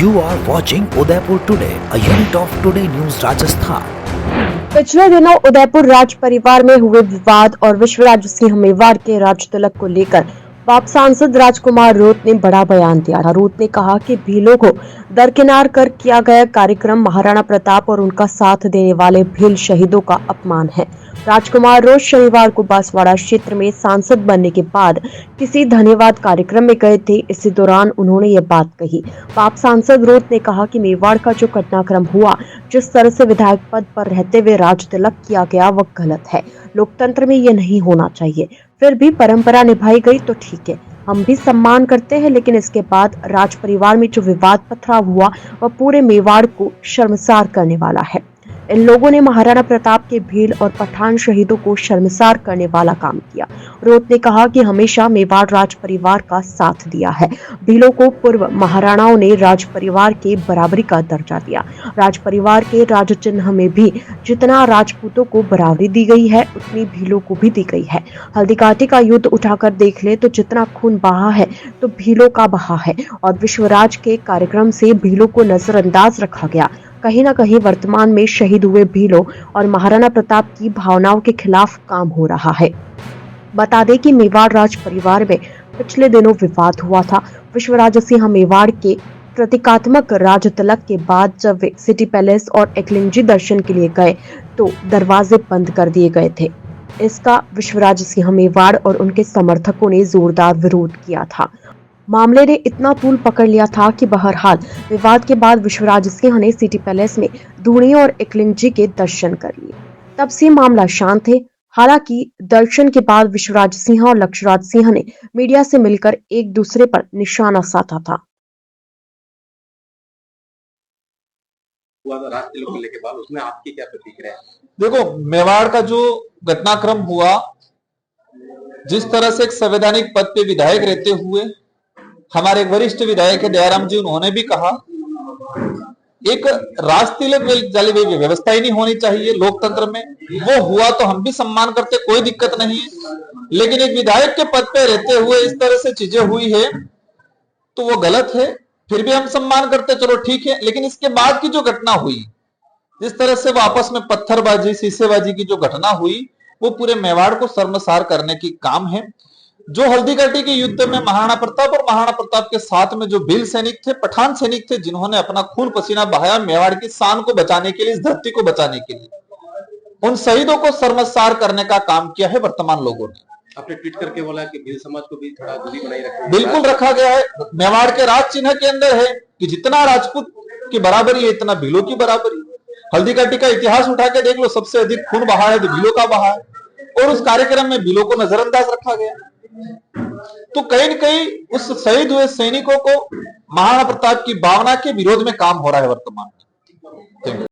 You are watching Udaipur Today, a unit of Today News Rajasthan. पिछले दिनों उदयपुर राज परिवार में हुए विवाद और विश्वराज सिंह मेवाड़ के राज तिलक को लेकर बाप सांसद राजकुमार रोत ने बड़ा बयान दिया। रोत ने कहा कि भीलों को दरकिनार कर किया गया कार्यक्रम महाराणा प्रताप और उनका साथ देने वाले भील शहीदों का अपमान है। राजकुमार रोत शनिवार को बांसवाड़ा क्षेत्र में सांसद बनने के बाद किसी धन्यवाद कार्यक्रम में गए थे। इसी दौरान उन्होंने ये बात कही। बाप सांसद रोत ने कहा कि मेवाड़ का जो घटनाक्रम हुआ, जिस तरह से विधायक पद पर रहते हुए राज तिलक किया गया, वह गलत है। लोकतंत्र में ये नहीं होना चाहिए। फिर भी परंपरा निभाई गई तो ठीक है, हम भी सम्मान करते हैं, लेकिन इसके बाद राज परिवार में जो विवाद पथराव हुआ वह पूरे मेवाड़ को शर्मसार करने वाला है। इन लोगों ने महाराणा प्रताप के भील और पठान शहीदों को शर्मसार करने वाला काम किया। रोत ने कहा कि हमेशा मेवाड़ राज परिवार का साथ दिया है। भीलों को पूर्व महाराणाओं ने राज परिवार के बराबरी का दर्जा दिया। राज परिवार के राज चिन्ह में भी जितना राजपूतों को बराबरी दी गई है, उतनी भीलों को भी दी गई है। हल्दी घाटी का युद्ध उठाकर देख ले तो जितना खून बहा है तो भीलों का बहा है, और विश्वराज के कार्यक्रम से भीलों को नजरअंदाज रखा गया। कहीं न कहीं वर्तमान में शहीद हुए भीलों और महाराणा प्रताप की भावनाओं के खिलाफ काम हो रहा है। बता दें कि मेवाड़ राज परिवार में पिछले दिनों विवाद हुआ था। विश्वराज सिंह मेवाड़ के प्रतीकात्मक राज तिलक के बाद जब वे सिटी पैलेस और एकलिंगजी दर्शन के लिए गए तो दरवाजे बंद कर दिए गए थे। इसका विश्वराज सिंह मेवाड़ और उनके समर्थकों ने जोरदार विरोध किया था। मामले ने इतना तूल पकड़ लिया था कि बहरहाल विवाद के बाद विश्वराज सिंह ने सिटी पैलेस में धूणी और एकलिंगजी के दर्शन कर लिए। तब से मामला शांत है। हालांकि दर्शन के बाद विश्वराज सिंह और लक्ष्यराज सिंह ने मीडिया से मिलकर एक दूसरे पर निशाना साधा था। राज तिलक को लेके बाद उसमें आपकी क्या प्रतिक्रिया है? देखो, मेवाड़ का जो घटनाक्रम हुआ, जिस तरह से एक संवैधानिक पद पे विधायक रहते हुए हमारे एक वरिष्ठ विधायक है दयाराम जी, उन्होंने भी कहा एक राज तिलक वाली व्यवस्था ही नहीं होनी चाहिए लोकतंत्र में। वो हुआ तो हम भी सम्मान करते, कोई दिक्कत नहीं है, लेकिन एक विधायक के पद पे रहते हुए इस तरह से चीजें हुई है तो वो गलत है। फिर भी हम सम्मान करते, चलो ठीक है, लेकिन इसके बाद की जो घटना हुई, जिस तरह से वो आपस में पत्थरबाजी शीशेबाजी की जो घटना हुई, वो पूरे मेवाड़ को शर्मसार करने की काम है। जो हल्दी घाटी के युद्ध में महाराणा प्रताप और महाराणा प्रताप के साथ में जो भील सैनिक थे, पठान सैनिक थे, जिन्होंने अपना खून पसीना बहाया मेवाड़ की शान को बचाने के लिए, इस धरती को बचाने के लिए, उन शहीदों को शर्मसार करने का काम किया है वर्तमान लोगों ने। आपने ट्वीट करके बोला कि भील समाज को भी थोड़ा दूरी बनाई रखी है। बिल्कुल रखा गया है। मेवाड़ के राज चिन्ह के अंदर है कि जितना राजपूत की बराबरी है, इतना भीलों की बराबरी। हल्दी घाटी का इतिहास उठा के देख लो, सबसे अधिक खून बहा है तो भीलों का बहा है, और उस कार्यक्रम में भीलों को नजरअंदाज रखा गया। तो कहीं न कहीं उस शहीद हुए सैनिकों को महाराणा प्रताप की भावना के विरोध में काम हो रहा है वर्तमान में।